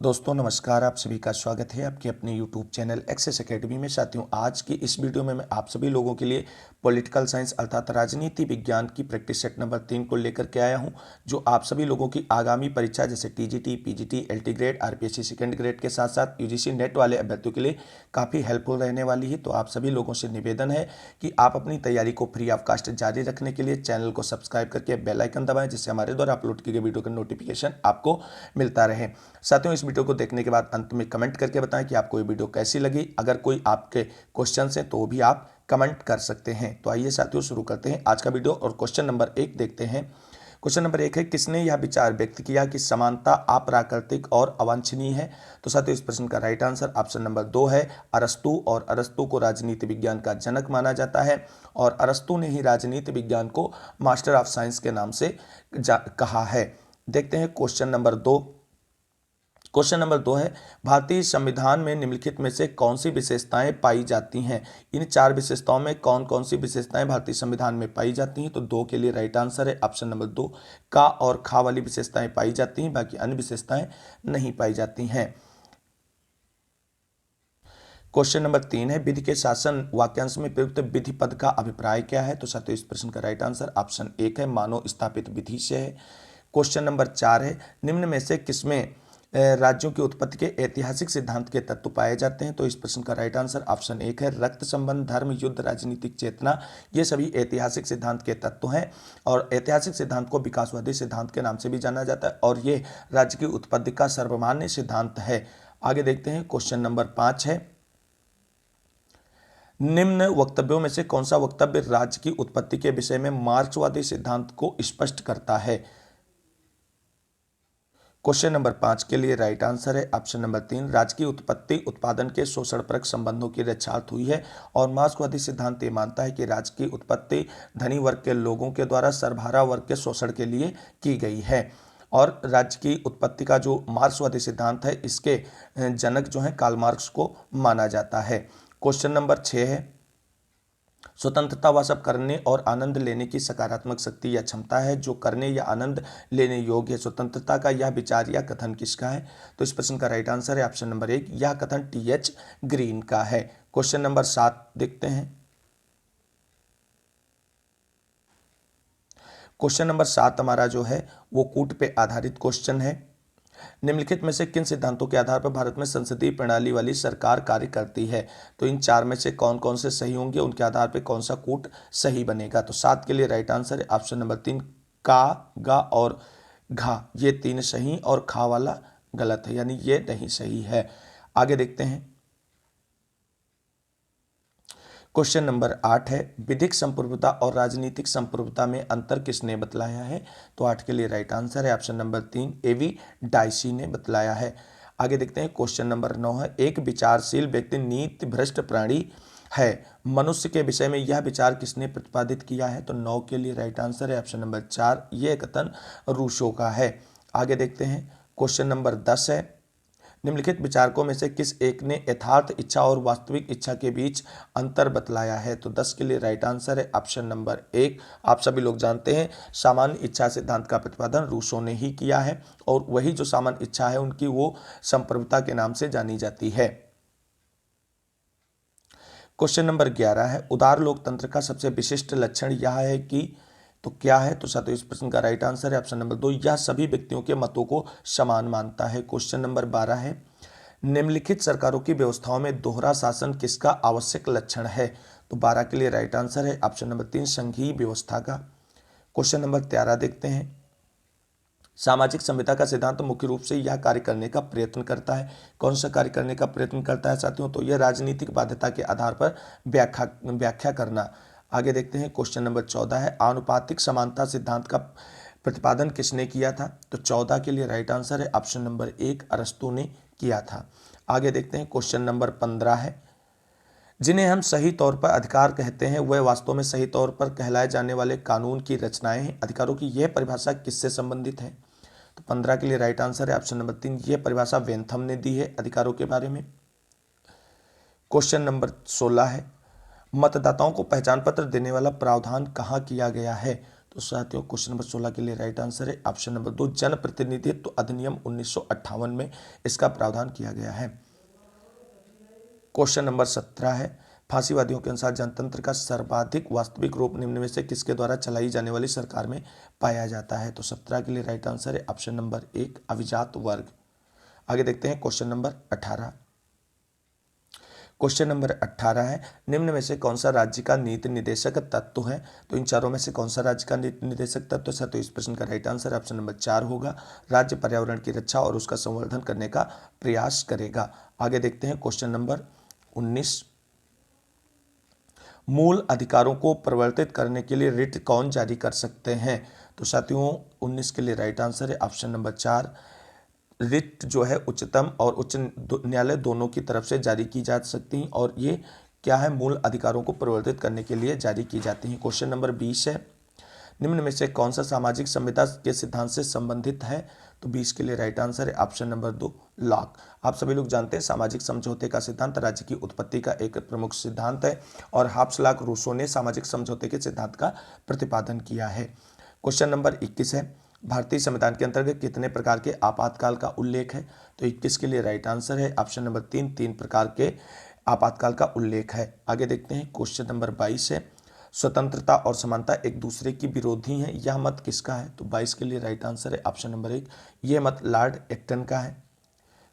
दोस्तों नमस्कार, आप सभी का स्वागत है आपके अपने यूट्यूब चैनल एक्सेस एकेडमी में। साथियों, आज की इस वीडियो में मैं आप सभी लोगों के लिए पॉलिटिकल साइंस अर्थात राजनीति विज्ञान की प्रैक्टिस सेट नंबर 3 को लेकर के आया हूं, जो आप सभी लोगों की आगामी परीक्षा जैसे TGT, PGT, LT grade, RPSC second grade के साथ साथ यूजीसी नेट वाले अभ्यर्थियों के लिए काफ़ी हेल्पफुल रहने वाली है। तो आप सभी लोगों से निवेदन है कि आप अपनी तैयारी को फ्री ऑफ कास्ट जारी रखने के लिए चैनल को सब्सक्राइब करके बेल आइकन दबाएं, जिससे हमारे द्वारा अपलोड किए गए वीडियो का नोटिफिकेशन आपको मिलता रहे। साथियों, इस वीडियो को देखने के बाद अंत में कमेंट करके बताएं कि आपको ये वीडियो कैसी लगी। अगर कोई आपके क्वेश्चंस हैं तो भी आप कमेंट कर सकते हैं। तो आइए साथियों शुरू करते हैं आज का वीडियो और क्वेश्चन नंबर 1 देखते हैं। क्वेश्चन नंबर 1 है, किसने यह विचार व्यक्त किया कि समानता अप्राकृतिक और अवांछनीय है? तो साथियों, इस प्रश्न का राइट आंसर ऑप्शन नंबर 2 है अरस्तू। और अरस्तू को राजनीति विज्ञान का जनक माना जाता है और अरस्तू ने ही राजनीति विज्ञान को मास्टर ऑफ साइंस के नाम से कहा है। देखते हैं क्वेश्चन नंबर 2। क्वेश्चन नंबर 2 है, भारतीय संविधान में निम्नलिखित में से कौन सी विशेषताएं पाई जाती हैं? इन 4 विशेषताओं में कौन कौन सी विशेषताएं भारतीय संविधान में पाई जाती हैं? तो 2 के लिए राइट आंसर है ऑप्शन नंबर 2, का और खा वाली विशेषताएं पाई जाती हैं, बाकी अन्य विशेषताएं नहीं पाई जाती हैं। क्वेश्चन नंबर 3 है, विधि के शासन वाक्यांश में प्रयुक्त विधि पद का अभिप्राय क्या है? तो साथियों, इस प्रश्न का राइट आंसर ऑप्शन 1 है, मानव स्थापित विधि से है। क्वेश्चन नंबर 4 है, निम्न में से किसमें राज्यों की उत्पत्ति के ऐतिहासिक सिद्धांत के तत्व पाए जाते हैं? तो इस प्रश्न का राइट आंसर ऑप्शन 1 है, रक्त संबंध, धर्म, युद्ध, राजनीतिक चेतना, ये सभी ऐतिहासिक सिद्धांत के तत्व हैं। और ऐतिहासिक सिद्धांत को विकासवादी सिद्धांत के नाम से भी जाना जाता है और ये राज्य की उत्पत्ति का सर्वमान्य सिद्धांत है। आगे देखते हैं, क्वेश्चन नंबर 5 है, निम्न वक्तव्यों में से कौन सा वक्तव्य राज्य की उत्पत्ति के विषय में मार्क्सवादी सिद्धांत को स्पष्ट करता है? क्वेश्चन नंबर 5 के लिए राइट आंसर है ऑप्शन नंबर 3, राज्य की उत्पत्ति उत्पादन के शोषणपरक संबंधों की रक्षार्थ हुई है। और मार्क्सवादी सिद्धांत ये मानता है कि राज्य की उत्पत्ति धनी वर्ग के लोगों के द्वारा सर्वहारा वर्ग के शोषण के लिए की गई है। और राज्य की उत्पत्ति का जो मार्क्सवादी सिद्धांत है, इसके जनक जो है कार्ल मार्क्स को माना जाता है। क्वेश्चन नंबर 6 है, स्वतंत्रता वह सब करने और आनंद लेने की सकारात्मक शक्ति या क्षमता है जो करने या आनंद लेने योग्य है। स्वतंत्रता का यह विचार या कथन किसका है? तो इस प्रश्न का राइट आंसर है ऑप्शन नंबर 1, यह कथन टीएच ग्रीन का है। क्वेश्चन नंबर 7 देखते हैं। क्वेश्चन नंबर 7 हमारा जो है वो कूट पे आधारित क्वेश्चन है। निम्नलिखित में से किन सिद्धांतों के आधार पर भारत में संसदीय प्रणाली वाली सरकार कार्य करती है? तो इन 4 में से कौन कौन से सही होंगे, उनके आधार पर कौन सा कूट सही बनेगा? तो 7 के लिए राइट आंसर है ऑप्शन नंबर 3, का, गा और घा, ये 3 सही और खा वाला गलत है, यानी ये नहीं सही है। आगे देखते हैं, क्वेश्चन नंबर 8 है, विधिक संप्रभुता और राजनीतिक संप्रभुता में अंतर किसने बतलाया है? तो 8 के लिए राइट आंसर है ऑप्शन नंबर 3, एवी डाइसी ने बतलाया है। आगे देखते हैं, क्वेश्चन नंबर 9 है, एक विचारशील व्यक्ति नीति भ्रष्ट प्राणी है, मनुष्य के विषय में यह विचार किसने प्रतिपादित किया है? तो 9 के लिए राइट आंसर है ऑप्शन नंबर 4, यह कथन रूसो का है। आगे देखते हैं, क्वेश्चन नंबर 10 है, निम्नलिखित विचारकों में से किस एक ने यथार्थ इच्छा और वास्तविक इच्छा के बीच अंतर बतलाया है? तो 10 के लिए राइट आंसर है ऑप्शन नंबर 1। आप सभी लोग जानते हैं सामान्य इच्छा सिद्धांत का प्रतिपादन रूसो ने ही किया है और वही जो सामान्य इच्छा है उनकी वो संप्रभुता के नाम से जानी जाती है। क्वेश्चन नंबर 11 है, उदार लोकतंत्र का सबसे विशिष्ट लक्षण यह है कि, तो क्या है? तो साथियों, इस प्रश्न का राइट आंसर है ऑप्शन नंबर 2, यह सभी व्यक्तियों के मतों को समान मानता है। क्वेश्चन नंबर 12 है, निम्नलिखित सरकारों की व्यवस्थाओं में दोहरा शासन किसका आवश्यक लक्षण है? तो 12 के लिए राइट आंसर है ऑप्शन नंबर 3, संघीय व्यवस्था का। क्वेश्चन नंबर 13 देखते हैं, सामाजिक संविदा का सिद्धांत मुख्य रूप से यह कार्य करने का प्रयत्न करता है। कौन सा कार्य करने का प्रयत्न करता है साथियों? तो यह राजनीतिक बाध्यता के आधार पर व्याख्या करना। आगे देखते हैं, क्वेश्चन नंबर 14 है, आनुपातिक समानता सिद्धांत का प्रतिपादन किसने किया था? तो 14 के लिए राइट आंसर है ऑप्शन नंबर 1, अरस्तू ने किया था। आगे देखते हैं, क्वेश्चन नंबर 15 है, जिन्हें हम सही तौर पर अधिकार कहते हैं वह वास्तव में सही तौर पर कहलाए जाने वाले कानून की रचनाएं हैं। अधिकारों की यह परिभाषा किससे संबंधित है? तो 15 के लिए राइट आंसर है ऑप्शन नंबर 3, यह परिभाषा वेंथम ने दी है अधिकारों के बारे में। क्वेश्चन नंबर 16 है, मतदाताओं को पहचान पत्र देने वाला प्रावधान कहाँ किया गया है? तो साथियों क्वेश्चन नंबर 16 के लिए राइट आंसर है ऑप्शन नंबर 2, जनप्रतिनिधित्व अधिनियम 1958 में इसका प्रावधान किया गया है। क्वेश्चन नंबर 17 है, फांसीवादियों के अनुसार जनतंत्र का सर्वाधिक वास्तविक रूप निम्न में से किसके द्वारा चलाई जाने वाली सरकार में पाया जाता है? तो 17 के लिए राइट आंसर है ऑप्शन नंबर 1, अभिजात वर्ग। आगे देखते हैं क्वेश्चन नंबर 18। क्वेश्चन नंबर 18 है, निम्न में से कौन सा राज्य का नीति निर्देशक तत्व है? तो इन चारों में से कौन सा राज्य का नीति निर्देशक तत्व है? तो इस प्रश्न का राइट आंसर ऑप्शन नंबर 4 होगा, राज्य पर्यावरण की रक्षा और उसका संवर्धन करने का प्रयास करेगा। आगे देखते हैं क्वेश्चन नंबर 19, मूल अधिकारों को परिवर्तित करने के लिए रिट कौन जारी कर सकते हैं? तो साथियों 19 के लिए राइट आंसर है ऑप्शन नंबर 4, रिट जो है उच्चतम और उच्च न्यायालय दोनों की तरफ से जारी की जा सकती हैं और ये क्या है, मूल अधिकारों को परिवर्तित करने के लिए जारी की जाती हैं। क्वेश्चन नंबर 20 है, निम्न में से कौन सा सामाजिक संविदा के सिद्धांत से संबंधित है? तो 20 के लिए राइट आंसर है ऑप्शन नंबर 2, लॉक। आप सभी लोग जानते हैं सामाजिक समझौते का सिद्धांत राज्य की उत्पत्ति का एक प्रमुख सिद्धांत है और हाब्सबर्ग रूसो ने सामाजिक समझौते के सिद्धांत का प्रतिपादन किया है। क्वेश्चन नंबर 21 है, भारतीय संविधान के अंतर्गत कितने प्रकार के आपातकाल का उल्लेख है? तो 21 के लिए राइट आंसर है ऑप्शन नंबर 3, 3 प्रकार के आपातकाल का उल्लेख है। आगे देखते हैं क्वेश्चन नंबर 22 है, स्वतंत्रता और समानता एक दूसरे की विरोधी हैं, यह मत किसका है? तो 22 के लिए राइट आंसर है ऑप्शन नंबर 1, यह मत लॉर्ड एक्टन का है।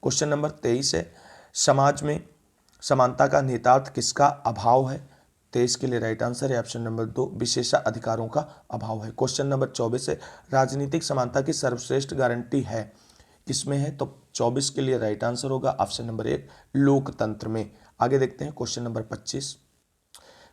क्वेश्चन नंबर 23 है, समाज में समानता का निहितार्थ किसका अभाव है? 23 के लिए राइट आंसर है ऑप्शन नंबर 2, विशेषाधिकारों का अभाव है। क्वेश्चन नंबर 24 है, राजनीतिक समानता की सर्वश्रेष्ठ गारंटी है किसमें है? तो 24 के लिए राइट आंसर होगा ऑप्शन नंबर 1, लोकतंत्र में। आगे देखते हैं क्वेश्चन नंबर 25।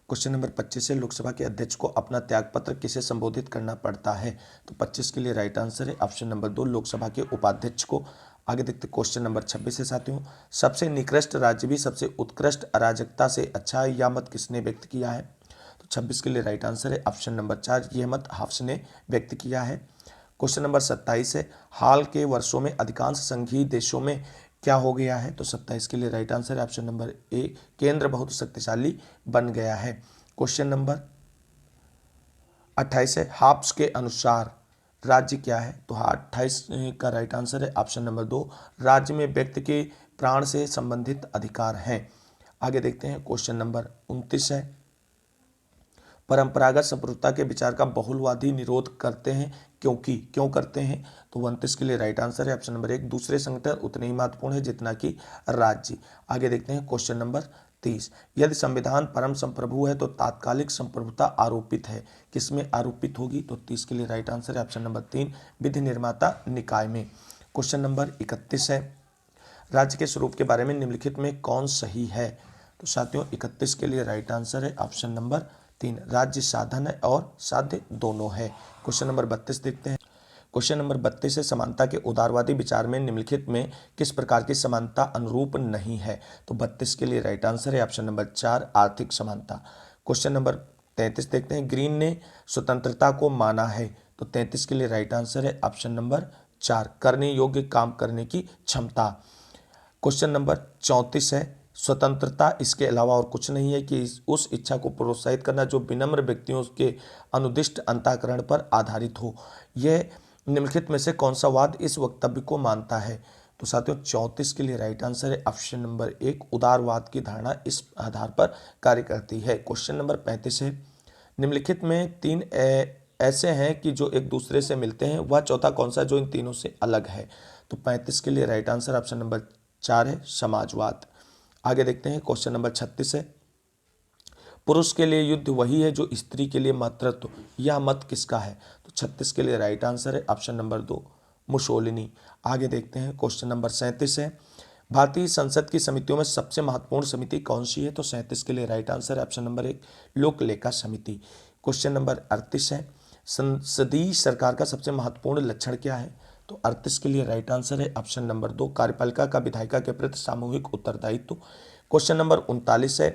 क्वेश्चन नंबर 25 से लोकसभा के अध्यक्ष को अपना त्यागपत्र किसे संबोधित करना पड़ता है? तो 25 के लिए राइट आंसर है ऑप्शन नंबर 2, लोकसभा के उपाध्यक्ष को। आगे देखते क्वेश्चन नंबर 26 है साथियों, सबसे निकृष्ट राज्य भी सबसे उत्कृष्ट अराजकता से अच्छा है, यह मत किसने व्यक्त किया है? तो 26 के लिए राइट आंसर है ऑप्शन नंबर 4, यह मत हाफ्स ने व्यक्त किया है। क्वेश्चन नंबर 27 है, हाल के वर्षों में अधिकांश संघीय देशों में क्या हो गया है? तो 27 के लिए राइट आंसर है ऑप्शन नंबर ए, केंद्र बहुत शक्तिशाली बन गया है। क्वेश्चन नंबर 28 है, हाब्स के अनुसार राज्य क्या है? तो 28 का राइट आंसर है ऑप्शन नंबर 2, राज्य में व्यक्ति के प्राण से संबंधित अधिकार हैं। आगे देखते हैं क्वेश्चन नंबर 29 है, परंपरागत संप्रभुता के विचार का बहुलवादी निरोध करते हैं क्यों करते हैं? तो 29 के लिए राइट आंसर है ऑप्शन नंबर 1, दूसरे संगठन उतने ही महत्वपूर्ण है जितना कि राज्य। आगे देखते हैं क्वेश्चन नंबर 30, यदि संविधान परम संप्रभु है तो तात्कालिक संप्रभुता आरोपित है, किसमें आरोपित होगी? तो 30 के लिए राइट आंसर है ऑप्शन नंबर 3, विधि निर्माता निकाय में। क्वेश्चन नंबर 31 है, राज्य के स्वरूप के बारे में निम्नलिखित में कौन सही है? तो साथियों 31 के लिए राइट आंसर है ऑप्शन नंबर 3, राज्य साधन है और साध्य दोनों है। क्वेश्चन नंबर 32 देखते हैं। क्वेश्चन नंबर 32 है, समानता के उदारवादी विचार में निम्नलिखित में किस प्रकार की समानता अनुरूप नहीं है? तो 32 के लिए राइट आंसर है ऑप्शन नंबर 4, आर्थिक समानता। क्वेश्चन नंबर 33 देखते हैं, ग्रीन ने स्वतंत्रता को माना है, तो 33 के लिए राइट आंसर है ऑप्शन नंबर 4, करने योग्य काम करने की क्षमता। क्वेश्चन नंबर 34 है, स्वतंत्रता इसके अलावा और कुछ नहीं है कि उस इच्छा को प्रोत्साहित करना जो विनम्र व्यक्तियों के अनुदिष्ट अंतःकरण पर आधारित हो। यह निम्नलिखित में से कौन सा वाद इस वक्तव्य को मानता है? तो साथियों 34 के लिए राइट आंसर है ऑप्शन नंबर 1, उदारवाद की धारणा इस आधार पर कार्य करती है। क्वेश्चन नंबर 35 है, निम्नलिखित में तीन ऐसे हैं कि जो एक दूसरे से मिलते हैं, वह चौथा कौन सा जो इन तीनों से अलग है? तो 35 के लिए राइट आंसर ऑप्शन नंबर 4 है, समाजवाद। आगे देखते हैं क्वेश्चन नंबर 36 है, पुरुष के लिए युद्ध वही है जो स्त्री के लिए मातृत्व, यह मत किसका है? तो 36 के लिए राइट आंसर है ऑप्शन नंबर 2, मुसोलिनी। आगे देखते हैं क्वेश्चन नंबर 37 है, भारतीय संसद की समितियों में सबसे महत्वपूर्ण समिति कौन सी है? तो 37 के लिए राइट आंसर है ऑप्शन नंबर 1, लोक लेखा समिति। क्वेश्चन नंबर 38 है, संसदीय सरकार का सबसे महत्वपूर्ण लक्षण क्या है? तो 38 के लिए राइट आंसर है ऑप्शन नंबर 2, कार्यपालिका का विधायिका के प्रति सामूहिक उत्तरदायित्व। क्वेश्चन नंबर 39 है,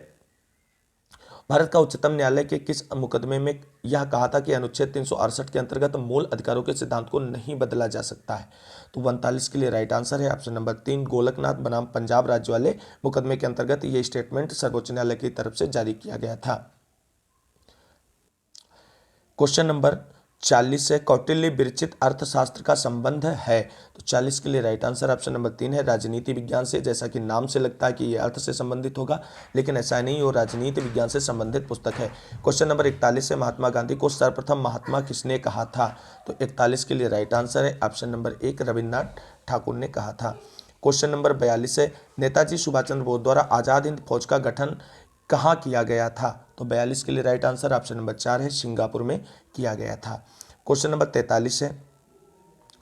भारत का उच्चतम न्यायालय के किस मुकदमे में यह कहा था कि अनुच्छेद 368 के अंतर्गत मूल अधिकारों के सिद्धांत को नहीं बदला जा सकता है? तो 39 के लिए राइट आंसर है ऑप्शन नंबर 3, गोलकनाथ बनाम पंजाब राज्य वाले मुकदमे के अंतर्गत यह स्टेटमेंट सर्वोच्च न्यायालय की तरफ से जारी किया गया था। क्वेश्चन नंबर 40 है कौटिल्य विरचित अर्थशास्त्र का संबंध है। तो 40 के लिए राइट आंसर ऑप्शन नंबर 3 है राजनीति विज्ञान से। जैसा कि नाम से लगता है कि ये अर्थ से संबंधित होगा, लेकिन ऐसा नहीं, वो राजनीति विज्ञान से संबंधित पुस्तक है। क्वेश्चन नंबर 41 है महात्मा गांधी को सर्वप्रथम महात्मा किसने कहा था? तो 41 के लिए राइट आंसर है ऑप्शन नंबर 1 रविन्द्रनाथ ठाकुर ने कहा था। क्वेश्चन नंबर 42 है नेताजी सुभाष चंद्र बोस द्वारा आजाद हिंद फौज का गठन कहाँ किया गया था? तो 42 के लिए राइट आंसर ऑप्शन नंबर 4 है सिंगापुर में किया गया था। क्वेश्चन नंबर 43 है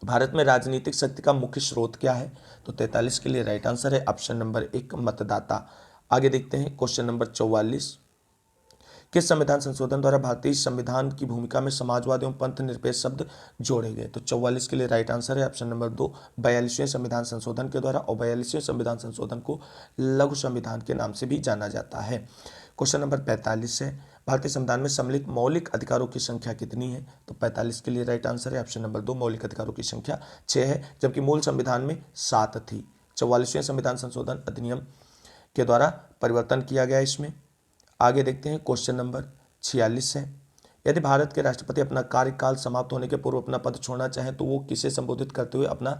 भारत में राजनीतिक शक्ति का मुख्य स्रोत क्या है? तो 43 के लिए राइट आंसर है ऑप्शन नंबर 1 मतदाता। आगे देखते हैं क्वेश्चन नंबर 44 किस संविधान संशोधन द्वारा भारतीय संविधान की भूमिका में समाजवाद एवं पंथ निरपेक्ष शब्द जोड़े गए? तो 44 के लिए राइट आंसर है ऑप्शन नंबर 2 42वें संविधान संशोधन के द्वारा। और 42वें संविधान संशोधन को लघु संविधान के नाम से भी जाना जाता है। क्वेश्चन नंबर 45 है भारतीय संविधान में सम्मिलित मौलिक अधिकारों की संख्या कितनी है? तो 45 के लिए राइट आंसर है ऑप्शन नंबर 2 मौलिक अधिकारों की संख्या 6 है, जबकि मूल संविधान में 7 थी। 44वें संविधान संशोधन अधिनियम के द्वारा परिवर्तन किया गया इसमें। आगे देखते हैं क्वेश्चन नंबर 46 है यदि भारत के राष्ट्रपति अपना कार्यकाल समाप्त होने के पूर्व अपना पद छोड़ना चाहें तो वो किसे संबोधित करते हुए अपना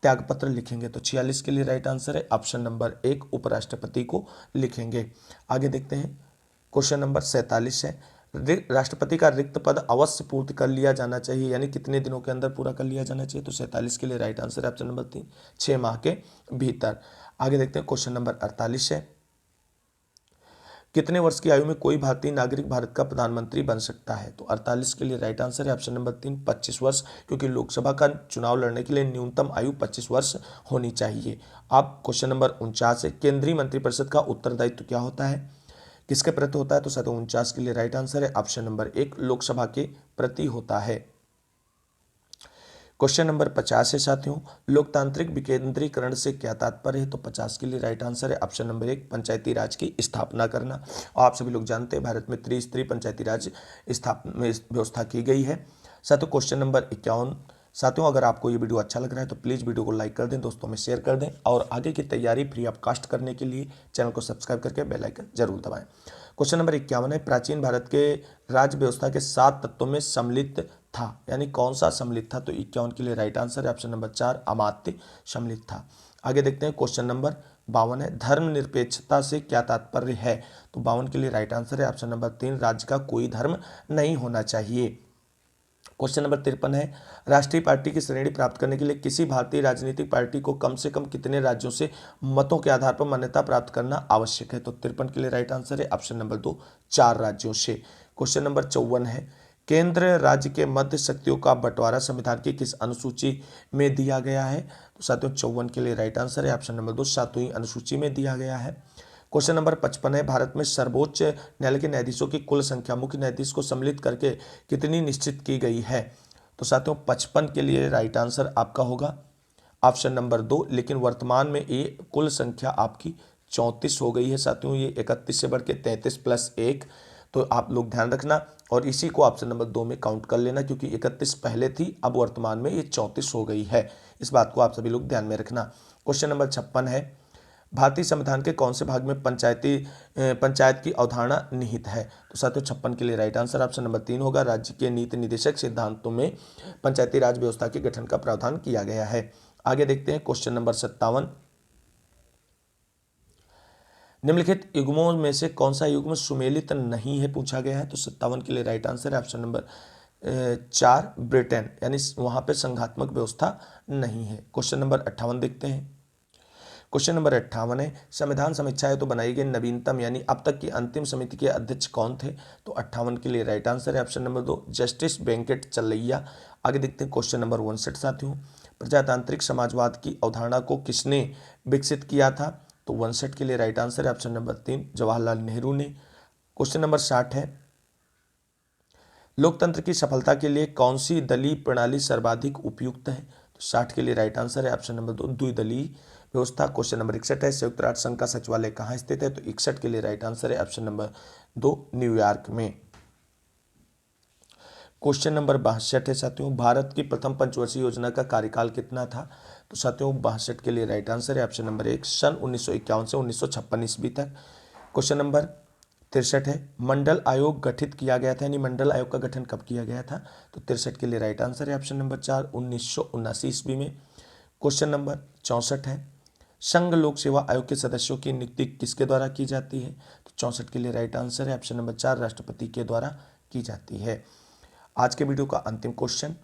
त्यागपत्र लिखेंगे? तो 46 के लिए राइट आंसर है ऑप्शन नंबर 1 उपराष्ट्रपति को लिखेंगे। आगे देखते हैं क्वेश्चन नंबर 47 है राष्ट्रपति का रिक्त पद अवश्य पूर्ति कर लिया जाना चाहिए, यानी कितने दिनों के अंदर पूरा कर लिया जाना चाहिए? तो 47 के लिए राइट आंसर है ऑप्शन नंबर 3 6 माह के भीतर। आगे देखते हैं क्वेश्चन नंबर 48 है कितने वर्ष की आयु में कोई भारतीय नागरिक भारत का प्रधानमंत्री बन सकता है? तो 48 के लिए राइट आंसर है ऑप्शन नंबर 3 25 वर्ष, क्योंकि लोकसभा का चुनाव लड़ने के लिए न्यूनतम आयु 25 वर्ष होनी चाहिए। अब क्वेश्चन नंबर 49 है केंद्रीय मंत्रिपरिषद का उत्तरदायित्व क्या होता है, किसके प्रति होता है? तो 49 के लिए राइट आंसर है ऑप्शन नंबर 1 लोकसभा के प्रति होता है। क्वेश्चन नंबर 50 है साथियों लोकतांत्रिक विकेंद्रीकरण से क्या तात्पर्य है? तो 50 के लिए राइट आंसर है ऑप्शन नंबर 1 पंचायती राज की स्थापना करना। और आप सभी लोग जानते हैं भारत में त्रिस्तरीय पंचायती राज स्थापना में व्यवस्था की गई है। साथियों क्वेश्चन नंबर 51 साथियों अगर आपको ये वीडियो अच्छा लग रहा है तो प्लीज़ वीडियो को लाइक कर दें, दोस्तों में शेयर कर दें, और आगे की तैयारी फ्री ऑफ कास्ट करने के लिए चैनल को सब्सक्राइब करके बेल आइकन जरूर दबाएं। क्वेश्चन नंबर 51 है प्राचीन भारत के राज्य व्यवस्था के 7 तत्वों में सम्मिलित था, यानी कौन सा सम्मिलित था? तो 51 के लिए राइट आंसर है ऑप्शन नंबर 4 अमात्य सम्मिलित था। आगे देखते हैं क्वेश्चन नंबर 52 है धर्मनिरपेक्षता से क्या तात्पर्य है? तो 52 के लिए राइट आंसर है ऑप्शन नंबर 3 राज्य का कोई धर्म नहीं होना चाहिए। क्वेश्चन नंबर 53 है राष्ट्रीय पार्टी की श्रेणी प्राप्त करने के लिए किसी भारतीय राजनीतिक पार्टी को कम से कम कितने राज्यों से मतों के आधार पर मान्यता प्राप्त करना आवश्यक है? तो 53 के लिए राइट आंसर है ऑप्शन नंबर 2 4 राज्यों से। क्वेश्चन नंबर 54 है केंद्र राज्य के मध्य शक्तियों का बंटवारा संविधान की किस अनुसूची में दिया गया है? तो साथियों 54 के लिए राइट आंसर है ऑप्शन नंबर 2 7वीं अनुसूची में दिया गया है। क्वेश्चन नंबर 55 है भारत में सर्वोच्च न्यायालय के न्यायाधीशों की कुल संख्या मुख्य न्यायाधीश को सम्मिलित करके कितनी निश्चित की गई है? तो साथियों 55 के लिए राइट आंसर आपका होगा ऑप्शन नंबर 2, लेकिन वर्तमान में ये कुल संख्या आपकी 34 हो गई है साथियों। ये 31 से बढ़ के 33 प्लस 1, तो आप लोग ध्यान रखना और इसी को ऑप्शन नंबर 2 में काउंट कर लेना, क्योंकि 31 पहले थी, अब वर्तमान में ये 34 हो गई है। इस बात को आप सभी लोग ध्यान में रखना। क्वेश्चन नंबर 56 है भारतीय संविधान के कौन से भाग में पंचायत की अवधारणा निहित है? तो साथियों 56 के लिए राइट आंसर ऑप्शन नंबर 3 होगा राज्य के नीति निर्देशक सिद्धांतों में पंचायती राज व्यवस्था के गठन का प्रावधान किया गया है। आगे देखते हैं क्वेश्चन नंबर 57 निम्नलिखित युग्मों में से कौन सा युग्म सुमेलित नहीं है पूछा गया है? तो 57 के लिए राइट आंसर है ऑप्शन नंबर 4 ब्रिटेन, यानी वहां पे संघात्मक व्यवस्था नहीं है। क्वेश्चन नंबर 58 देखते हैं। क्वेश्चन नंबर 58 है संविधान समीक्षा तो बनाई गई नवीनतम यानी अब तक की अंतिम समिति के अध्यक्ष कौन थे? तो 58 के लिए राइट आंसर है ऑप्शन नंबर 2 जस्टिस वेंकट चलैया। आगे देखते हैं क्वेश्चन नंबर 59 साथियों प्रजातांत्रिक समाजवाद की अवधारणा को किसने विकसित किया था? तो 59 के लिए राइट आंसर है ऑप्शन नंबर 3 जवाहरलाल नेहरू ने। क्वेश्चन नंबर 60 है लोकतंत्र की सफलता के लिए कौन सी दलीय प्रणाली सर्वाधिक उपयुक्त है? तो 60 के लिए राइट आंसर है ऑप्शन नंबर 2 द्विदलीय व्यवस्था। क्वेश्चन नंबर 61 है संयुक्त राष्ट्र संघ का सचिवालय कहाँ स्थित है? तो 61 के लिए राइट आंसर है ऑप्शन नंबर 2 न्यूयॉर्क में। क्वेश्चन नंबर 62 है साथियों भारत की प्रथम पंचवर्षीय योजना का कार्यकाल कितना था? तो साथियों 62 के लिए राइट आंसर है ऑप्शन नंबर 1 सन 1951 से 1956 ईस्वी तक। क्वेश्चन नंबर 63 है मंडल आयोग गठित किया गया था, यानी मंडल आयोग का गठन कब किया गया था? तो 63 के लिए राइट आंसर है ऑप्शन नंबर 4, 1979 ईस्वी में। क्वेश्चन नंबर 64 है संघ लोक सेवा आयोग के सदस्यों की नियुक्ति किसके द्वारा की जाती है? तो 64 के लिए राइट आंसर है ऑप्शन नंबर 4, राष्ट्रपति के द्वारा की जाती है। आज के वीडियो का अंतिम क्वेश्चन,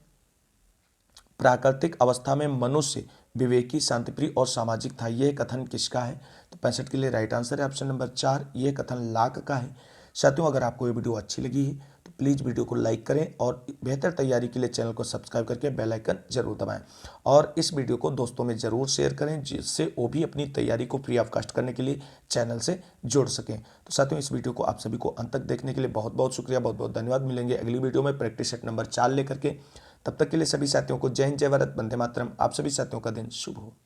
प्राकृतिक अवस्था में मनुष्य विवेकी, शांतिप्रिय और सामाजिक था, यह कथन किसका है? तो 65 के लिए राइट आंसर है ऑप्शन नंबर 4, यह कथन लाक का है। साथियों, अगर आपको ये वीडियो अच्छी लगी है तो प्लीज़ वीडियो को लाइक करें और बेहतर तैयारी के लिए चैनल को सब्सक्राइब करके बेल आइकन जरूर दबाएं और इस वीडियो को दोस्तों में ज़रूर शेयर करें, जिससे वो भी अपनी तैयारी को फ्री ऑफ कॉस्ट करने के लिए चैनल से जुड़ सकें। तो साथियों, इस वीडियो को आप सभी को अंत तक देखने के लिए बहुत बहुत शुक्रिया, बहुत बहुत धन्यवाद। मिलेंगे अगली वीडियो में प्रैक्टिस सेट नंबर 4 लेकर के। तब तक के लिए सभी साथियों को जय हिंद, जय भारत, वंदे मातरम। आप सभी साथियों का दिन शुभ हो।